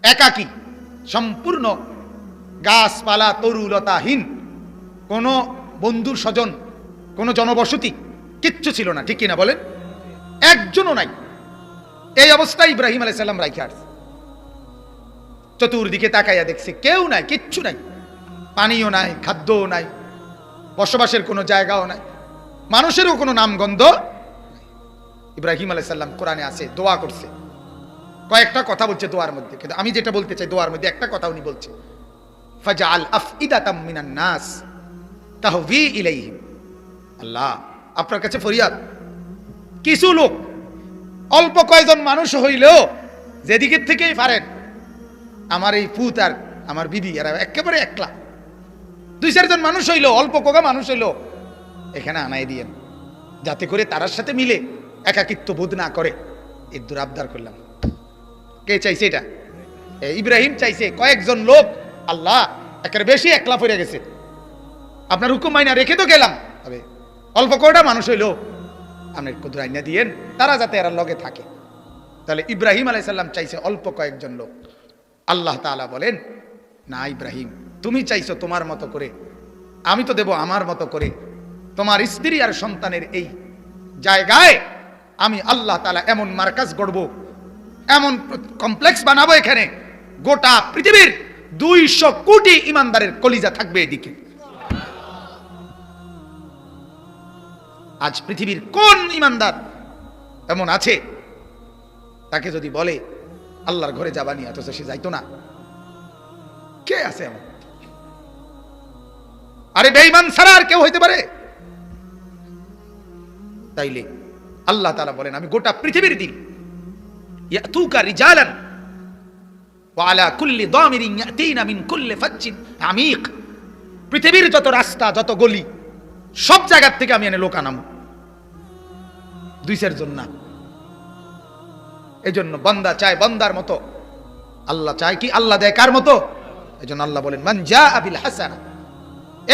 [SPEAKER 1] একাকী, সম্পূর্ণ গাছপালা তরুলতাহীন, কোনো বন্ধুর স্বজন, কোনো জনবসতি কিচ্ছু ছিল না, ঠিক কিনা বলেন? একজনও নাই। এই অবস্থায় ইব্রাহিম আলাইহিস সালাম রাইখা আসছে, চতুর্দিকে তাকাইয়া দেখছে কেউ নাই, কিচ্ছু নাই, পানিও নাই, খাদ্যও নাই, বসবাসের কোনো জায়গাও নাই, মানুষেরও কোনো নামগন্ধ। ইব্রাহিম আলাইহিস সালাম কোরআনে আছে দোয়া করছে, কয়েকটা কথা বলছে দোয়ার মধ্যে, কিন্তু আমি যেটা বলতে চাই দোয়ার মধ্যে একটা কথা উনি বলছে, ফাজআল আফইদাতাম মিনান নাস তাহভি ইলাইহিম, আল্লাহ আপনার কাছে ফরিয়াদ, কিছু লোক, অল্প কয়েকজন মানুষ হইলেও যেদিকের থেকেই পারেন আমার এই পুত আর আমার বিবি এরা একেবারে একলা, 2-4 জন মানুষ হইলো, অল্প কোগা মানুষ হইলো, এখানে আনাই দিয়েন, যাতে করে তারার সাথে মিলে একাকিত্ব বোধ না করে। এর দূর আবদার করলাম। কে চাইছে এটা? ইব্রাহিম চাইছে। কয়েকজন লোক, আল্লাহ একের বেশি একলা পড়ে গেছে, আপনার হুকুম মাইনা রেখে তো গেলাম, তবে অল্প কয়টা মানুষ হইলো আপনি কদর আইনা দিয়েন, তারা যাতে এরা লগে থাকে। তাহলে ইব্রাহিম আলাইহিস সালাম চাইছে অল্প কয়েকজন লোক। আল্লাহ তাআলা বলেন, না ইব্রাহিম, তুমি চাইছো তোমার মতো করে, আমি তো দেব আমার মতো করে। তোমার স্ত্রী আর সন্তানের এই জায়গায় আমি আল্লাহ তাআলা এমন মার্কাজ গড়ব, এমন কমপ্লেক্স বানাবো, এখানে গোটা পৃথিবীর 200 কোটি ইমানদারের কলিজা থাকবে এদিকে। আজ পৃথিবীর কোন ইমানদার এমন আছে তাকে যদি বলে আল্লাহর ঘরে যাবানি, অথচ সে যাইতো না? কে আছে এমন? আরে বেঈমান ছাড়া আর কেউ হইতে পারে? তাইলে আল্লাহ তাআলা বলেন, আমি গোটা পৃথিবীর দিন ইয়াতুকা রিজালান ওয়া আলা কুল্লি দামিরিন ইয়াতিনা মিন কুল্লি ফাজ্জিন আমিক। পৃথিবীর যত রাস্তা, যত গলি, সব জায়গা থেকে আমি এনে লোক আনাম, 2-4 জন না। এজন্য বান্দা চায় বান্দার মতো, আল্লাহ চায় কি আল্লাহ দেয় কার মতো? এজন্য আল্লাহ বলেন, মান জাআ বিল হাসানা,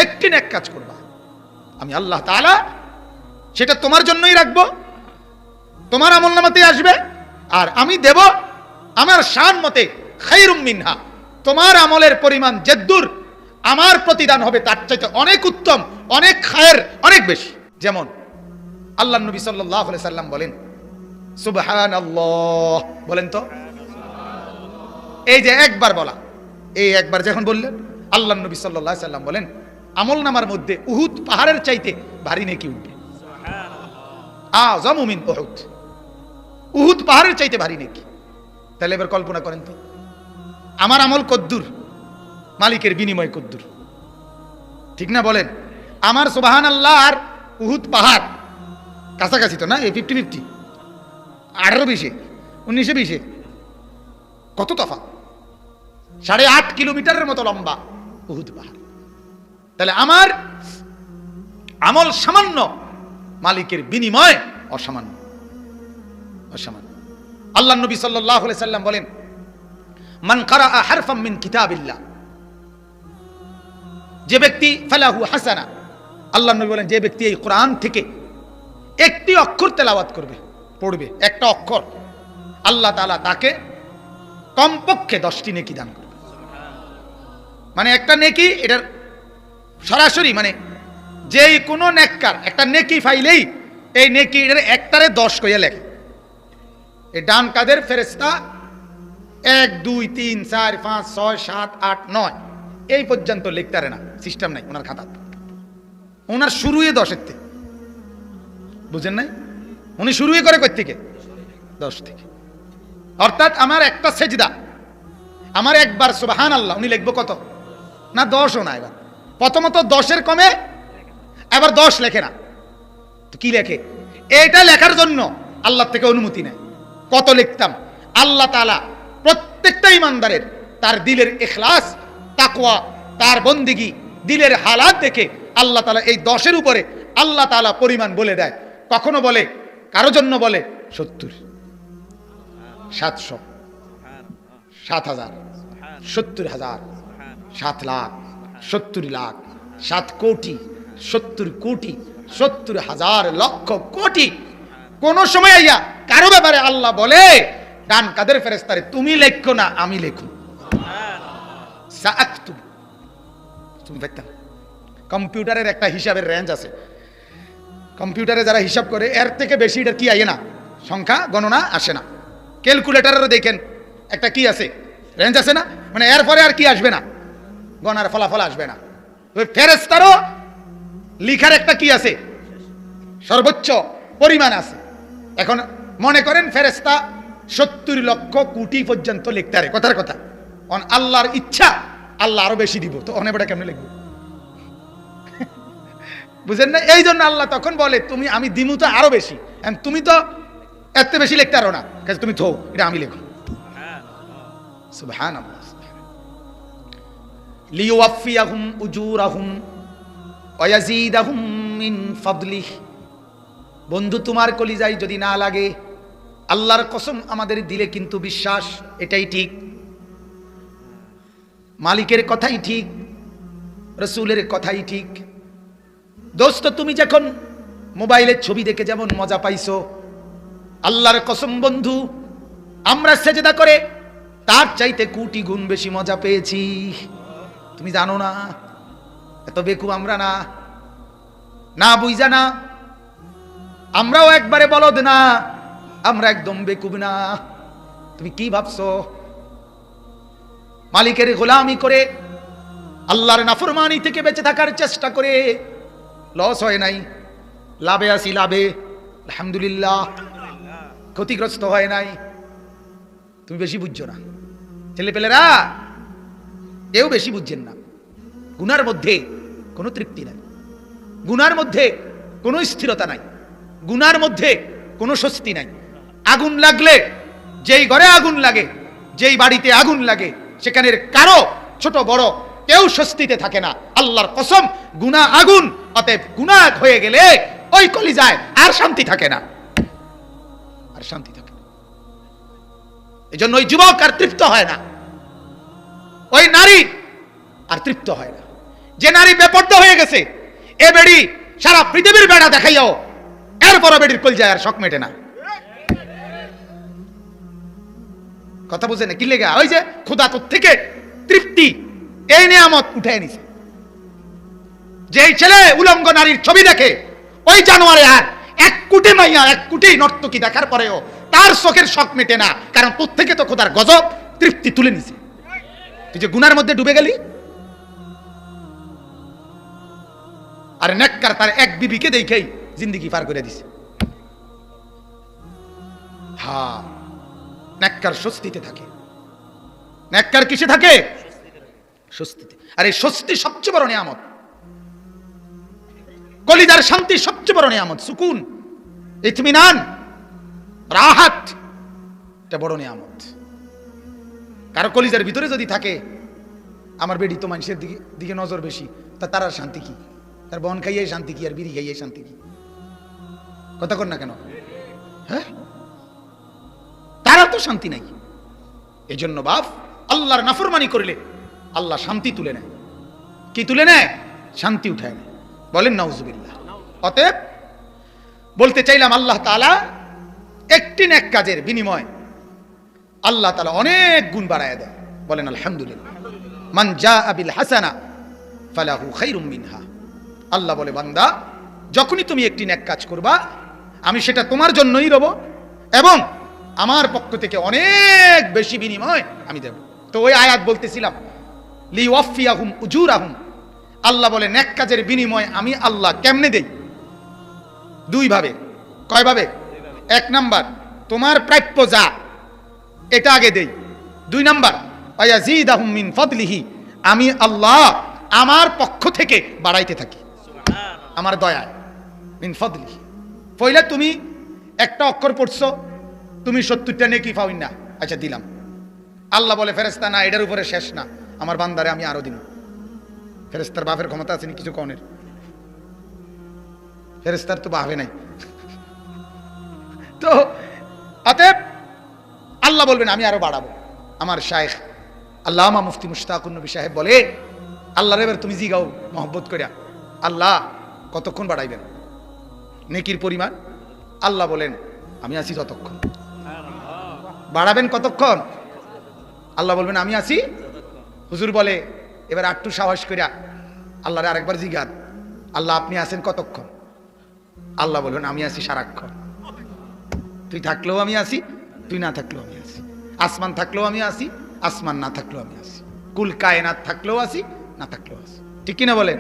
[SPEAKER 1] একটি নেক কাজ করবা, আমি আল্লাহ তাআলা সেটা তোমার জন্যই রাখবো, তোমার আমলনামাতে আসবে, আর আমি দেব আমার শান মতে, খায়রুম মিনহা, তোমার আমলের পরিমাণ যেদ্দুর আমার প্রতিদান হবে তার চাইতে অনেক উত্তম, অনেক খায়ের, অনেক বেশি। যেমন আল্লাহর নবী সাল্লাল্লাহু আলাইহি সাল্লাম বলেন সুবহানাল্লাহ, বলেন তো। এই যে একবার বলা, এই একবার যখন বললেন, আল্লাহর নবী সাল্লাল্লাহু আলাইহি সাল্লাম বলেন, আমলনামার মধ্যে উহুদ পাহাড়ের চাইতে ভারী নেকি উঠবে। আযমু মিন উহুদ, উহুদ পাহাড়ের চাইতে ভারী নেকি। তাহলে এবার কল্পনা করেন তো, আমার আমল কদ্দুর, মালিকের বিনিময় কদ্দুর, ঠিক না বলেন? আমার সুবহানাল্লাহ আর উহুদ পাহাড় কাছাকাছি তো না? এই 50-50, 18-20, 19-20, কত তফাৎ? 8.5 কিলোমিটারের মতো লম্বা উহুদ পাহাড়। তাহলে আমার আমল সামান্য, মালিকের বিনিময় অসামান্য, অসামান্য। আল্লাহ নবী সাল্লাল্লাহু আলাইহি সাল্লাম বলেন, মান ক্বারাআ হারফাম মিন কিতাবিল্লাহ, যে ব্যক্তি ফালাহু হাসানা, আল্লাহ নবী বলেন, যে ব্যক্তি এই কোরআন থেকে একটি অক্ষর তেলাওয়াত করবে, পড়বে, একটা অক্ষর, আল্লাহ তাআলা তাকে কমপক্ষে 10টি নেকি দান করবে। মানে একটা নেকি, এটার সরাসরি মানে যেই কোনো নেককার একটা নেকি পাইলেই এই নেকি এর একটারে 10 কইয়া লেখে। এই ডান কাদের ফেরেশতা 1 2 3 4 5 6 7 8 9 এই পর্যন্ত লিখতে পারে না, সিস্টেম নাই ওনার খাতা। ওনার শুরুই 10 থেকে, বুঝেন নাই? উনি শুরুই করে কই থেকে? 10 থেকে। অর্থাৎ আমার একটা সেজদা, আমার একবার সুবহানাল্লাহ, উনি লিখবো কত? না 10ও না। এবার প্রথমত 10-এর কমে, এবার 10 লেখে না তো কি লেখে? এটা লেখার জন্য আল্লাহ থেকে অনুমতি নেয়। কত লিখতাম? আল্লাহ তাআলা প্রত্যেকটা ইমানদারের তার দিলের ইখলাস, তাকওয়া, তার বন্দেগী, দিলের হালাত দেখে আল্লাহ তাআলা এই 10-এর উপরে আল্লাহ তাআলা পরিমাণ বলে দেয়। কখনো বলে, কারো জন্য বলে 70, 700, 7,000, 70,000, 7 লাখ, 70 লাখ, 7 কোটি, 70 কোটি, 70,000 লক্ষ কোটি। কোন সময় আইয়া কারো ব্যাপারে আল্লাহ বলে, ডান কাদের ফেরেশতারে তুমি লেখো না, আমি লেখো। সাআকতুব, তুমি দেখতেন কম্পিউটারের একটা হিসাবের রেঞ্জ আছে। কম্পিউটারে যারা হিসাব করে এর থেকে বেশি এটা কি আইয়ে না, সংখ্যা গণনা আসে না। ক্যালকুলেটরেরও দেখেন একটা কি আছে, রেঞ্জ আছে না, মানে এর পরে আর কি আসবে না, গণার ফলাফল আসবে না। ফেরেশতারও লিখার একটা কি আছে, সর্বোচ্চ পরিমাণ আছে। এখন মনে করেন ফেরেশতা 70 লক্ষ কোটি পর্যন্ত লিখতে পারে, কথার কথা। আল্লাহর ইচ্ছা আল্লাহ আরো বেশি দিব, তো অনেক বড় কেমনে লিখবো? বুঝেন না? এই জন্য আল্লাহ তখন বলে, তুমি আমি দিমু তো আরো বেশি, তুমি তো এত বেশি লিখতে পারো না, তুমি থো, এটা আমি লিখো। সুবহানাল্লাহ। লিইউয়াফিয়াহুম উজুরাহুম ওয়া ইয়াজিদাহুম মিন ফাদলিহ। বন্ধু, তোমার কলিজায় যদি না লাগে, আল্লাহর কসম আমাদের দিলে কিন্তু বিশ্বাস এটাই ঠিক, মালিকের কথাই ঠিক, রাসূলের কথাই ঠিক। দোস্ত, তুমি যখন মোবাইলের ছবি দেখে যেমন মজা পাইছো, আল্লাহর কসম বন্ধু, আমরা সেজদা করে তার চাইতে কোটি গুণ বেশি মজা পেয়েছি। তুমি জানো না? এত বেকুব আমরা না, না বুঝা না। আমরাও একবারে বলদ না, আমরা একদম বেকুব না। তুমি কি ভাবছো? মালিকের গোলামি করে আল্লাহর নাফরমানি থেকে বেঁচে থাকার চেষ্টা করে লস হয় নাই, লাভে আসি, লাভে আলহামদুলিল্লাহ, ক্ষতিগ্রস্ত হয় নাই। তুমি বেশি বুঝছো না, ছেলেপেলেরা কেউ বেশি বুঝছেন না। গুনার মধ্যে কোনো তৃপ্তি নাই, গুনার মধ্যে কোনো স্থিরতা নাই, গুনার মধ্যে কোনো স্বস্তি নাই। আগুন লাগলে, যেই ঘরে আগুন লাগে, যেই বাড়িতে আগুন লাগে, সেখানের কারো ছোট বড় কেউ স্বস্তিতে থাকে না। আল্লাহর কসম, গুনাহ আগুন, অতএব গুনাহ হয়ে গেলে ওই কলিজায় আর শান্তি থাকে না, আর শান্তি থাকে না। এজন্য ওই যুবক আর তৃপ্ত হয় না, ওই নারী আর তৃপ্ত হয় না। যে নারী বেপর্দা হয়ে গেছে, এ বেড়ি সারা পৃথিবীর বেড়া দেখাইও, এরপর বেড়ির কলিজায় আর শখ মেটে না। কথা বুঝে না? কি লেগে? ওই যে খোদা তোর থেকে তৃপ্তি, এই নিয়ামত উঠে নিছে। যেই ছেলে উলঙ্গ নারীর ছবি দেখে, ওই জানোয়ারে আর 1 কোটি মাইয়া, 1 কোটি নর্তকী দেখার পরেও তার চোখের শখ মেটে না, কারণ তোর থেকে তো খোদার গজব তৃপ্তি তুলে নিছে। তুই যে গুনার মধ্যে ডুবে গেলি। আর নেককার তার এক বিবিকে দেখেই জিন্দেগি পার করে দিছে। হ্যাঁ, নেককার স্বস্তিতে থাকে। নেককার কিসে থাকে? স্বস্তিতে। আর এই স্বস্তি সবচেয়ে বড় নিয়ামত, কলিজার শান্তি সবচেয়ে বড় নিয়ামত, সুকুন, ইতমিনান, রাহাত, এটা বড় নিয়ামত। কারো কলিজার ভিতরে যদি থাকে, আমার বেডি তো মানুষের দিকে নজর বেশি, তার আর শান্তি কি? তার বন খাইয়ে শান্তি কি? আর বিড়ি খাইয়ে শান্তি কি? কথা কর না কেন? হ্যাঁ, তারা তো শান্তি নাই। এজন্য বাপ, আল্লাহর নাফরমানি করলে আল্লাহ শান্তি তুলে নেয়। কি তুলে নেয়? শান্তি উঠায় নেয়। বলেন নাউজুবিল্লাহ। অতএব বলতে চাইলাম, আল্লাহ তাআলা একটি নেক কাজের বিনিময় আল্লাহ তাআলা অনেক গুণ বাড়ায় দেয়। বলেন আলহামদুলিল্লাহ। মান জাআ বিল হাসানা ফালাহু খায়রুম মিনহা। আল্লাহ বলে, বান্দা, যখনই তুমি একটি নেক কাজ করবা, আমি সেটা তোমার জন্যই রব, এবং আমার পক্ষ থেকে অনেক বেশি বিনিময় আমি দেব। তো ওই আয়াত বলতেছিলাম, লিওয়াফিয়াহুম উজুরাহুম। আল্লাহ বলে, নেক কাজের বিনিময় আমি আল্লাহ কেমনে দেই? 2 ভাবে। কয় ভাবে? 1 নাম্বার, তোমার প্রাপ্য যা, এটা আগে দেই। 2 নাম্বার, ওয়ায়াজিদাহুম মিন ফাদলিহি, আমি আল্লাহ আমার পক্ষ থেকে বাড়াইতে থাকি আমার দয়া। মিন ফাদলিহি, পয়লা তুমি একটা অক্ষর পড়ছো, তুমি 70টা নেকি পাওই না, আচ্ছা দিলাম। আল্লাহ বলে, ফেরেশতা না, এটার উপরে শেষ না, আমার বান্দারে আমি আরো দিন। ফেরেশতার বাপের ক্ষমতা আছে নি কিছু কনের? ফেরেশতার তো বাপে নাই। তো অতএব আল্লাহ বলবেন, আমি আরো বাড়াবো। আমার শায়েখ আল্লামা মুফতি মুশতাকুন নবী সাহেব বলে, আল্লাহ রে, তুমি জিগাও মহব্বত করিয়া, আল্লাহ কতক্ষণ বাড়াইবেন নেকির পরিমাণ? আল্লাহ বলেন, আমি আছি যতক্ষণ। বাড়াবেন কতক্ষণ? আল্লাহ বলবেন, আমি আছি। হুজুর বলে, এবার একটু সাহস করিয়া আল্লাহরে আরেকবার জিগান, আল্লাহ আপনি আছেন কতক্ষণ? আল্লাহ বলবেন, আমি আছি সারাক্ষণ। তুই থাকলেও আমি আছি, তুই না থাকলেও আমি আছি। আসমান থাকলেও আমি আছি, আসমান না থাকলেও আমি আছি। কুল কায়নাত থাকলেও আছি, না থাকলেও আছি। ঠিক কিনা বলেন?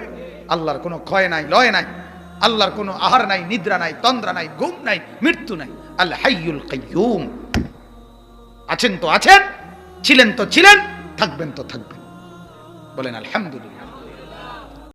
[SPEAKER 1] আল্লাহর কোনো ক্ষয় নাই, লয় নাই, আল্লাহর কোনো আহার নাই, নিদ্রা নাই, তন্দ্রা নাই, ঘুম নাই, মৃত্যু নাই। আল হাইয়ুল কাইয়ুম। আছেন তো আছেন, ছিলেন তো ছিলেন, থাকবেন তো থাকবেন। বলেন আলহামদুলিল্লাহ।